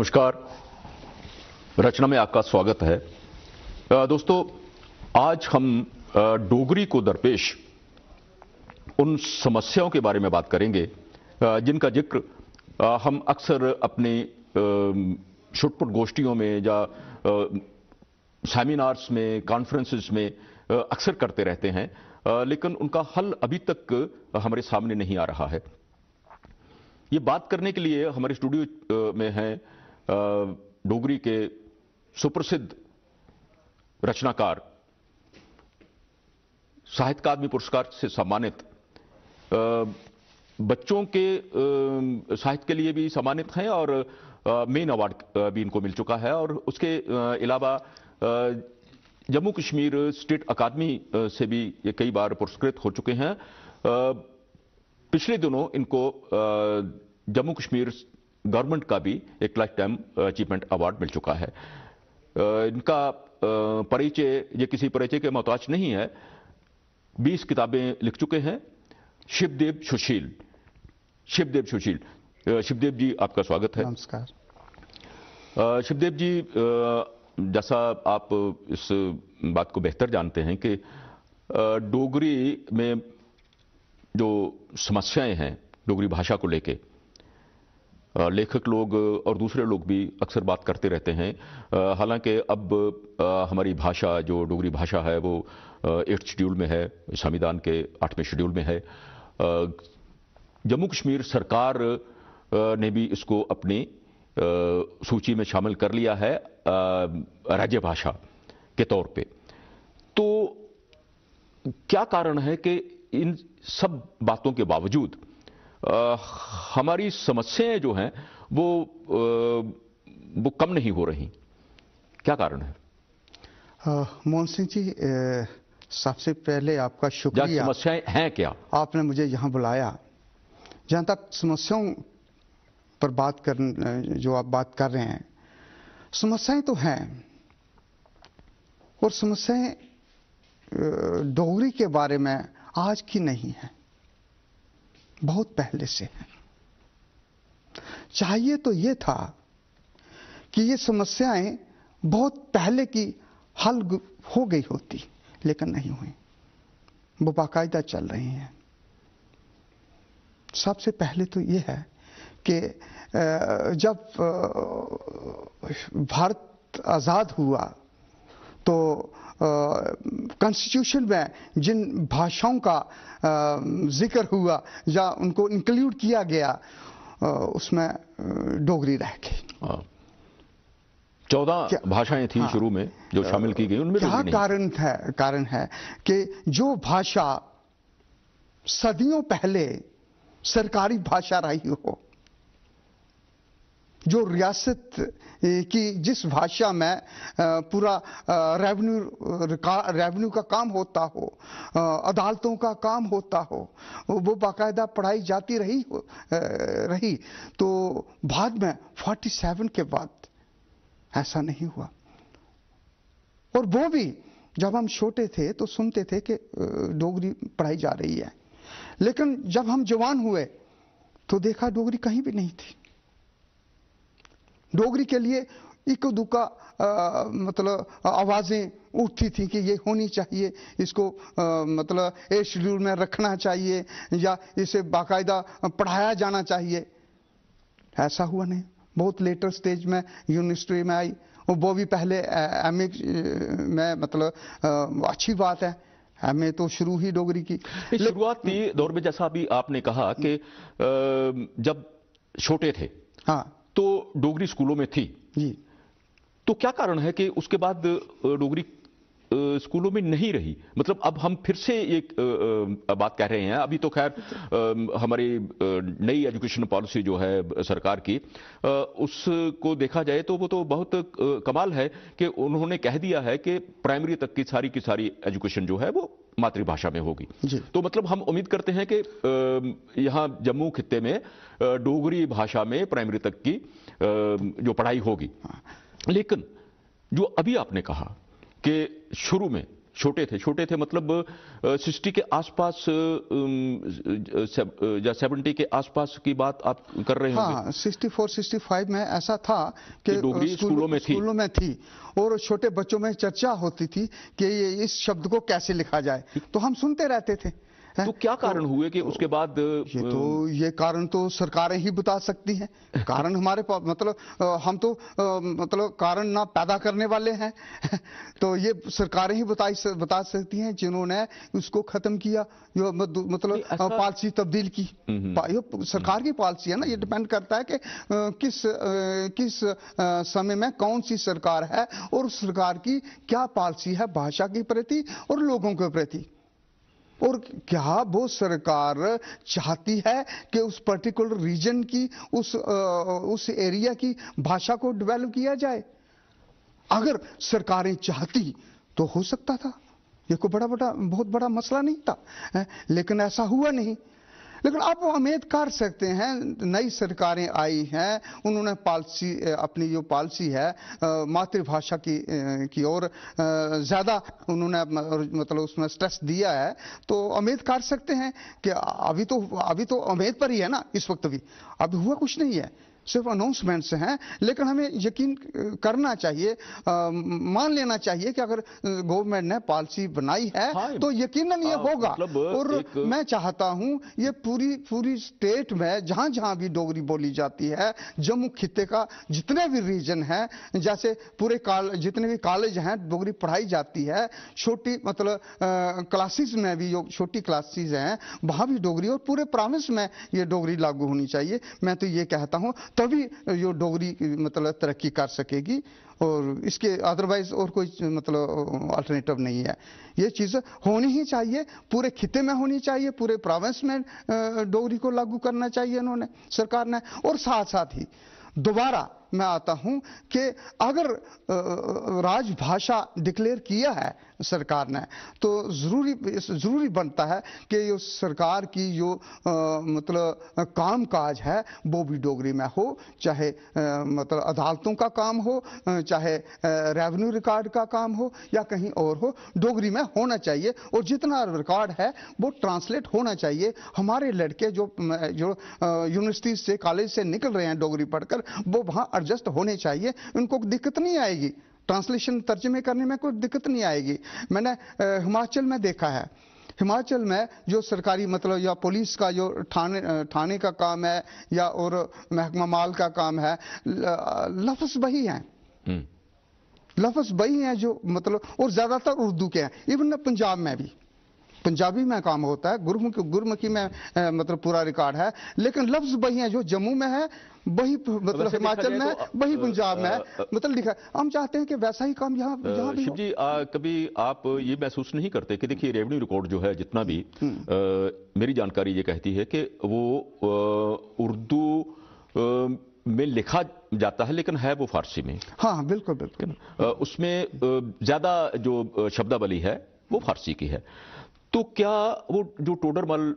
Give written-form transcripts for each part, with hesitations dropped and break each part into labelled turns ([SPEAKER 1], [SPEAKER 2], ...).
[SPEAKER 1] नमस्कार। रचना में आपका स्वागत है। दोस्तों, आज हम डोगरी को दरपेश उन समस्याओं के बारे में बात करेंगे जिनका जिक्र हम अक्सर अपनी छुटपुट गोष्ठियों में या सेमिनार्स में, कॉन्फ्रेंसेस में अक्सर करते रहते हैं, लेकिन उनका हल अभी तक हमारे सामने नहीं आ रहा है। ये बात करने के लिए हमारे स्टूडियो में हैं डोगरी के सुप्रसिद्ध रचनाकार, साहित्य अकादमी पुरस्कार से सम्मानित, बच्चों के साहित्य के लिए भी सम्मानित हैं और मेन अवार्ड भी इनको मिल चुका है, और उसके अलावा जम्मू कश्मीर स्टेट अकादमी से भी ये कई बार पुरस्कृत हो चुके हैं। पिछले दिनों इनको जम्मू कश्मीर गवर्नमेंट का भी एक लाइफ टाइम अचीवमेंट अवार्ड मिल चुका है। इनका परिचय ये किसी परिचय के मोहताज नहीं है। 20 किताबें लिख चुके हैं। शिवदेव सुशील। शिवदेव जी, आपका स्वागत है।
[SPEAKER 2] नमस्कार।
[SPEAKER 1] शिवदेव जी, जैसा आप इस बात को बेहतर जानते हैं कि डोगरी में जो समस्याएं हैं डोगरी भाषा को लेके, लेखक लोग और दूसरे लोग भी अक्सर बात करते रहते हैं। हालांकि अब हमारी भाषा, जो डोगरी भाषा है, वो 8th शेड्यूल में है, संविधान के 8वें शेड्यूल में है। जम्मू कश्मीर सरकार ने भी इसको अपनी सूची में शामिल कर लिया है राज्य भाषा के तौर पे। तो क्या कारण है कि इन सब बातों के बावजूद हमारी समस्याएं जो हैं वो कम नहीं हो रही? क्या कारण है?
[SPEAKER 2] मोहन सिंह जी, सबसे पहले आपका शुक्रिया।
[SPEAKER 1] समस्याएं हैं क्या?
[SPEAKER 2] आपने मुझे यहाँ बुलाया। जहाँ तक समस्याओं पर बात कर, जो आप बात कर रहे हैं, समस्याएं तो हैं, और समस्याएं डोगरी के बारे में आज की नहीं है, बहुत पहले से है। चाहिए तो ये था कि ये समस्याएं बहुत पहले की हल हो गई होती, लेकिन नहीं हुई। वो बाकायदा चल रही हैं। सबसे पहले तो ये है कि जब भारत आज़ाद हुआ तो कॉन्स्टिट्यूशन में जिन भाषाओं का जिक्र हुआ या उनको इंक्लूड किया गया, उसमें डोगरी रह गई।
[SPEAKER 1] 14 भाषाएं थी शुरू में जो शामिल की गई, उनमें
[SPEAKER 2] क्या कारण है कि जो भाषा सदियों पहले सरकारी भाषा रही हो, जो रियासत की जिस भाषा में पूरा रेवेन्यू का काम होता हो, अदालतों का काम होता हो, वो बाकायदा पढ़ाई जाती रही, तो बाद में 47 के बाद ऐसा नहीं हुआ। और वो भी जब हम छोटे थे तो सुनते थे कि डोगरी पढ़ाई जा रही है, लेकिन जब हम जवान हुए तो देखा डोगरी कहीं भी नहीं थी। डोगरी के लिए इक्का दुक्का मतलब आवाज़ें उठती थी कि ये होनी चाहिए, इसको मतलब 8th शेड्यूल में रखना चाहिए या इसे बाकायदा पढ़ाया जाना चाहिए। ऐसा हुआ नहीं। बहुत लेटर स्टेज में यूनिवर्सिटी में आई, और वो भी पहले MA में, मतलब अच्छी बात है, MA तो शुरू ही डोगरी की।
[SPEAKER 1] शुरुआती दौर में जैसा अभी आपने कहा कि जब छोटे थे,
[SPEAKER 2] हाँ,
[SPEAKER 1] तो डोगरी स्कूलों में थी
[SPEAKER 2] जी।
[SPEAKER 1] तो क्या कारण है कि उसके बाद डोगरी स्कूलों में नहीं रही? मतलब अब हम फिर से एक बात कह रहे हैं। अभी तो खैर हमारी नई एजुकेशन पॉलिसी जो है सरकार की, उसको देखा जाए तो वो तो बहुत कमाल है कि उन्होंने कह दिया है कि प्राइमरी तक की सारी एजुकेशन जो है वो मातृभाषा में होगी। तो मतलब हम उम्मीद करते हैं कि यहाँ जम्मू खित्ते में डोगरी भाषा में प्राइमरी तक की जो पढ़ाई होगी। लेकिन जो अभी आपने कहा कि शुरू में छोटे थे मतलब 60 के आसपास या 70 के आसपास की बात आप कर रहे होंगे।
[SPEAKER 2] हाँ, 64-65 में ऐसा था कि
[SPEAKER 1] डोगरी स्कूलों में
[SPEAKER 2] थी और छोटे बच्चों में चर्चा होती थी कि ये इस शब्द को कैसे लिखा जाए, तो हम सुनते रहते थे।
[SPEAKER 1] तो क्या कारण हुए कि उसके बाद
[SPEAKER 2] ये कारण तो सरकारें ही बता सकती हैं। कारण हमारे पास मतलब हम तो मतलब कारण ना पैदा करने वाले हैं तो ये सरकारें ही बता सकती हैं जिन्होंने उसको खत्म किया, जो मतलब पॉलिसी तब्दील की। ये सरकार की पॉलिसी है ना, ये डिपेंड करता है कि किस समय में कौन सी सरकार है और सरकार की क्या पॉलिसी है भाषा के प्रति और लोगों के प्रति, और क्या वो सरकार चाहती है कि उस पर्टिकुलर रीजन की उस एरिया की भाषा को डेवलप किया जाए। अगर सरकारें चाहती तो हो सकता था, ये कोई बहुत बड़ा मसला नहीं था, लेकिन ऐसा हुआ नहीं। लेकिन आप उम्मीद कर सकते हैं, नई सरकारें आई हैं, उन्होंने पॉलिसी अपनी जो पॉलिसी है मातृभाषा की ओर ज़्यादा उन्होंने मतलब उसमें स्ट्रेस दिया है, तो उम्मीद कर सकते हैं कि अभी तो उम्मीद पर ही है ना, इस वक्त भी अभी हुआ कुछ नहीं है, सिर्फ अनाउंसमेंट्स हैं। लेकिन हमें यकीन करना चाहिए, मान लेना चाहिए कि अगर गवर्नमेंट ने पॉलिसी बनाई है तो यकीनन ये होगा। और मैं चाहता हूं ये पूरी स्टेट में जहां जहां भी डोगरी बोली जाती है, जम्मू खित्ते का जितने भी रीजन है, जैसे पूरे जितने भी कॉलेज हैं डोगरी पढ़ाई जाती है, छोटी मतलब क्लासेस में भी जो छोटी क्लासेस हैं वहां भी डोगरी, और पूरे प्रोविंस में ये डोगरी लागू होनी चाहिए। मैं तो ये कहता हूं तभी जो डोगरी मतलब तरक्की कर सकेगी, और इसके अदरवाइज और कोई मतलब अल्टरनेटिव नहीं है। ये चीज़ होनी ही चाहिए, पूरे खिते में होनी चाहिए, पूरे प्रोविंस में डोगरी को लागू करना चाहिए इन्होंने, सरकार ने। और साथ साथ ही दोबारा मैं आता हूं कि अगर राजभाषा डिक्लेयर किया है सरकार ने, तो जरूरी बनता है कि ये सरकार की जो मतलब कामकाज है वो भी डोगरी में हो, चाहे मतलब अदालतों का काम हो, चाहे रेवेन्यू रिकॉर्ड का काम हो या कहीं और हो, डोगरी में होना चाहिए। और जितना रिकॉर्ड है वो ट्रांसलेट होना चाहिए। हमारे लड़के जो यूनिवर्सिटी से कॉलेज से निकल रहे हैं डोगरी पढ़कर, वो वहां एडजस्ट होने चाहिए, उनको दिक्कत नहीं आएगी, ट्रांसलेशन तर्जमे करने में कोई दिक्कत नहीं आएगी। मैंने हिमाचल में देखा है, हिमाचल में जो सरकारी मतलब या पुलिस का जो थाने का काम है या और महकमा माल का काम है, लफ्ज वही हैं, लफ्ज वही हैं जो मतलब, और ज्यादातर उर्दू के हैं। इवन पंजाब में भी पंजाबी में काम होता है, गुरमुखी में मतलब पूरा रिकॉर्ड है, लेकिन लफ्ज वही हैं जो जम्मू में है, वही मतलब हिमाचल में, वही पंजाब में मतलब लिखा। हम चाहते हैं कि वैसा ही काम यहाँ भी
[SPEAKER 1] शिव जी, कभी आप ये महसूस नहीं करते कि देखिए रेवेन्यू रिकॉर्ड जो है जितना भी मेरी जानकारी ये कहती है कि वो उर्दू में लिखा जाता है, लेकिन है वो फारसी में।
[SPEAKER 2] हाँ बिल्कुल।
[SPEAKER 1] उसमें ज्यादा जो शब्दावली है वो फारसी की है। तो क्या वो जो टोडरमल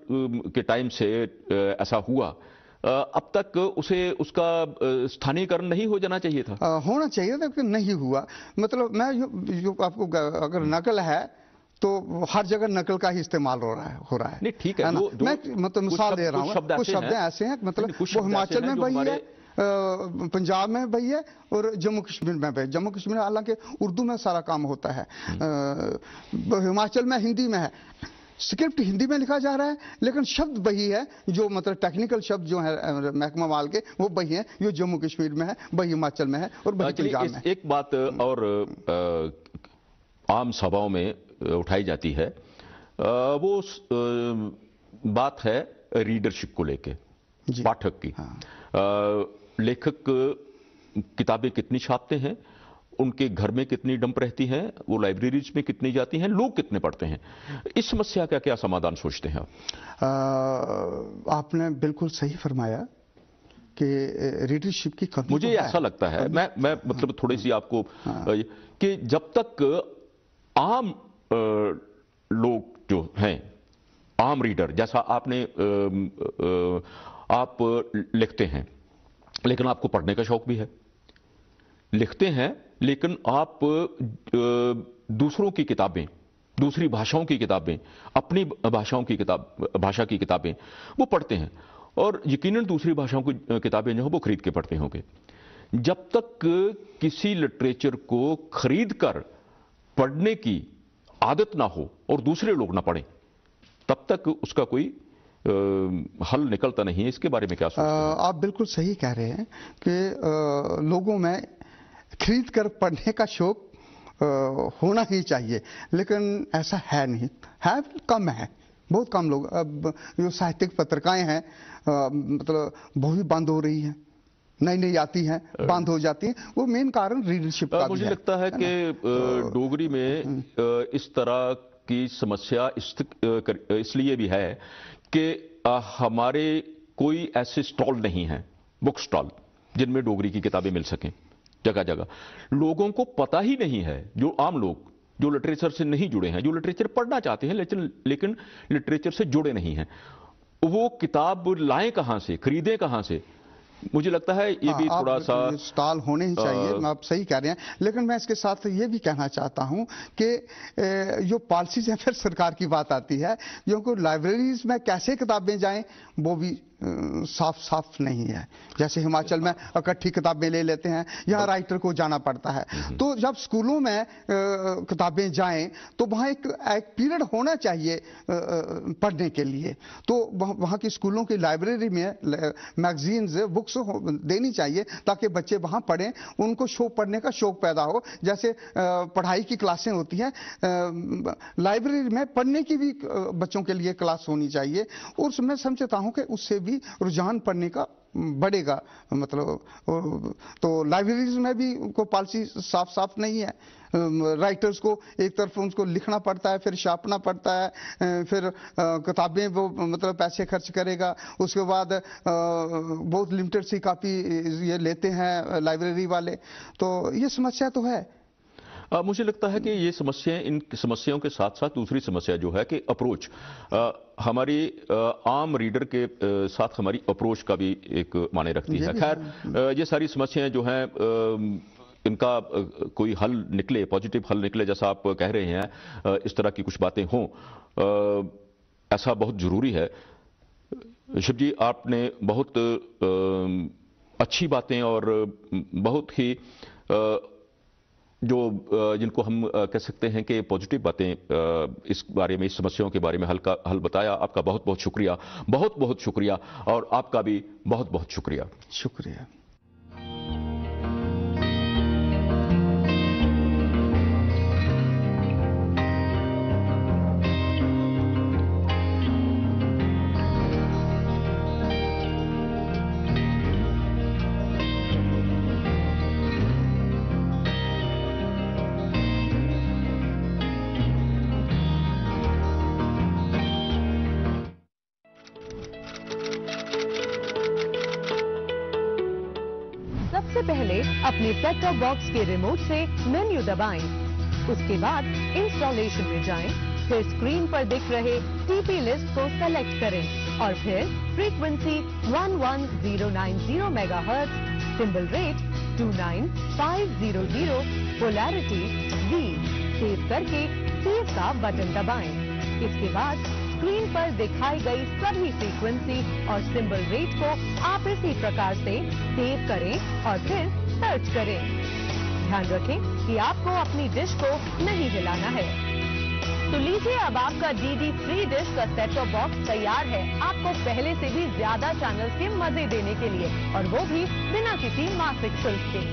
[SPEAKER 1] के टाइम से ऐसा हुआ, अब तक उसका स्थानीयकरण नहीं हो जाना चाहिए था?
[SPEAKER 2] होना चाहिए था, लेकिन नहीं हुआ। मतलब मैं जो आपको अगर नकल है तो हर जगह नकल का ही इस्तेमाल हो रहा है।
[SPEAKER 1] नहीं ठीक है,
[SPEAKER 2] मैं मतलब मिसाल दे रहा हूँ, कुछ शब्द ऐसे हैं मतलब वो हिमाचल में वही है, पंजाब में वही है, और जम्मू कश्मीर में भी। जम्मू कश्मीर हालांकि उर्दू में सारा काम होता है, हिमाचल में हिंदी में है, स्क्रिप्ट हिंदी में लिखा जा रहा है, लेकिन शब्द वही है, जो मतलब टेक्निकल शब्द जो है महकमा माल के वो वही है, जो जम्मू कश्मीर में है, वही हिमाचल में है और वही पंजाब में।
[SPEAKER 1] एक बात और आम सभाओं में उठाई जाती है, वो बात है रीडरशिप को लेके, पाठक की। लेखक किताबें कितनी छापते हैं, उनके घर में कितनी डंप रहती हैं, वो लाइब्रेरीज में कितनी जाती हैं, लोग कितने पढ़ते हैं, इस समस्या का क्या समाधान सोचते हैं आप?
[SPEAKER 2] आपने बिल्कुल सही फरमाया कि रीडरशिप की कमी
[SPEAKER 1] मुझे ऐसा लगता है, मैं मतलब थोड़ी सी आपको कि जब तक आम लोग जो हैं, आम रीडर, जैसा आपने आप लिखते हैं लेकिन आपको पढ़ने का शौक भी है, लिखते हैं लेकिन आप दूसरों की किताबें दूसरी भाषाओं की किताबें, अपनी भाषा की किताबें वो पढ़ते हैं, और यकीनन दूसरी भाषाओं की किताबें जो है वो खरीद के पढ़ते होंगे। जब तक किसी लिटरेचर को खरीद कर पढ़ने की आदत ना हो और दूसरे लोग ना पढ़ें, तब तक उसका कोई हल निकलता नहीं है। इसके बारे में क्या सोचते हैं?
[SPEAKER 2] आप बिल्कुल सही कह रहे हैं कि लोगों में खरीद कर पढ़ने का शौक होना ही चाहिए, लेकिन ऐसा है नहीं, है कम है, बहुत कम लोग। अब जो साहित्यिक पत्रिकाएं हैं मतलब वो भी बंद हो रही हैं, नई नई आती हैं बंद हो जाती हैं। वो मेन कारण रीडरशिप का
[SPEAKER 1] मुझे लगता है कि डोगरी में इस तरह की समस्या इसलिए भी है कि हमारे कोई ऐसे स्टॉल नहीं हैं, बुक स्टॉल, जिनमें डोगरी की किताबें मिल सकें। जगह जगह लोगों को पता ही नहीं है, जो आम लोग जो लिटरेचर से नहीं जुड़े हैं, जो लिटरेचर पढ़ना चाहते हैं लेकिन लिटरेचर से जुड़े नहीं हैं, वो किताब लाएं कहां से, खरीदें कहां से? मुझे लगता है ये भी थोड़ा सा
[SPEAKER 2] स्टॉल होने ही चाहिए। आप सही कह रहे हैं, लेकिन मैं इसके साथ ये भी कहना चाहता हूं कि जो पॉलिसीज है, फिर सरकार की बात आती है, जो लाइब्रेरीज में कैसे किताबें जाएं वो भी साफ साफ नहीं है। जैसे हिमाचल में इकट्ठी किताबें ले लेते हैं, यहाँ राइटर को जाना पड़ता है। तो जब स्कूलों में किताबें जाएं तो वहाँ एक पीरियड होना चाहिए पढ़ने के लिए। तो वहाँ की स्कूलों की लाइब्रेरी में मैगजीन्स, बुक्स देनी चाहिए ताकि बच्चे वहाँ पढ़ें, उनको पढ़ने का शौक पैदा हो। जैसे पढ़ाई की क्लासें होती हैं, लाइब्रेरी में पढ़ने की भी बच्चों के लिए क्लास होनी चाहिए, और मैं समझता हूँ कि उससे भी रुझान पढ़ने का बढ़ेगा। मतलब तो लाइब्रेरीज में भी कोई पॉलिसी साफ साफ नहीं है। राइटर्स को एक तरफ उनको लिखना पड़ता है, फिर छापना पड़ता है, फिर किताबें वो मतलब पैसे खर्च करेगा, उसके बाद बहुत लिमिटेड सी कॉपी ये लेते हैं लाइब्रेरी वाले। तो ये समस्या तो है।
[SPEAKER 1] मुझे लगता है कि ये समस्याएं, इन समस्याओं के साथ साथ दूसरी समस्या जो है कि अप्रोच, हमारी आम रीडर के साथ हमारी अप्रोच का भी एक मायने रखती है। खैर, ये सारी समस्याएं जो हैं इनका कोई हल निकले, पॉजिटिव हल निकले, जैसा आप कह रहे हैं, इस तरह की कुछ बातें हों, ऐसा बहुत जरूरी है। शिव जी, आपने बहुत अच्छी बातें और बहुत ही जिनको हम कह सकते हैं कि पॉजिटिव बातें इस बारे में, इस समस्याओं के बारे में हल बताया। आपका बहुत बहुत शुक्रिया, बहुत बहुत शुक्रिया, और आपका भी बहुत बहुत शुक्रिया।
[SPEAKER 2] शुक्रिया।
[SPEAKER 3] सबसे पहले अपने सेट टॉप बॉक्स के रिमोट से मेन्यू दबाएं। उसके बाद इंस्टॉलेशन में जाएं, फिर स्क्रीन पर दिख रहे टीपी लिस्ट को सेलेक्ट करें और फिर frequency 11090 megahertz, symbol rate 29500, polarity V save करके सेव का बटन दबाएं। इसके बाद स्क्रीन पर दिखाई गई सभी फ्रीक्वेंसी और सिंबल रेट को आप इसी प्रकार से सेव करें और फिर सर्च करें। ध्यान रखें कि आपको अपनी डिश को नहीं हिलाना है। तो लीजिए, अब आपका डीडी फ्री डिश का सेट टॉप बॉक्स तैयार है, आपको पहले से भी ज्यादा चैनल्स के मजे देने के लिए, और वो भी बिना किसी मासिक शुल्क के।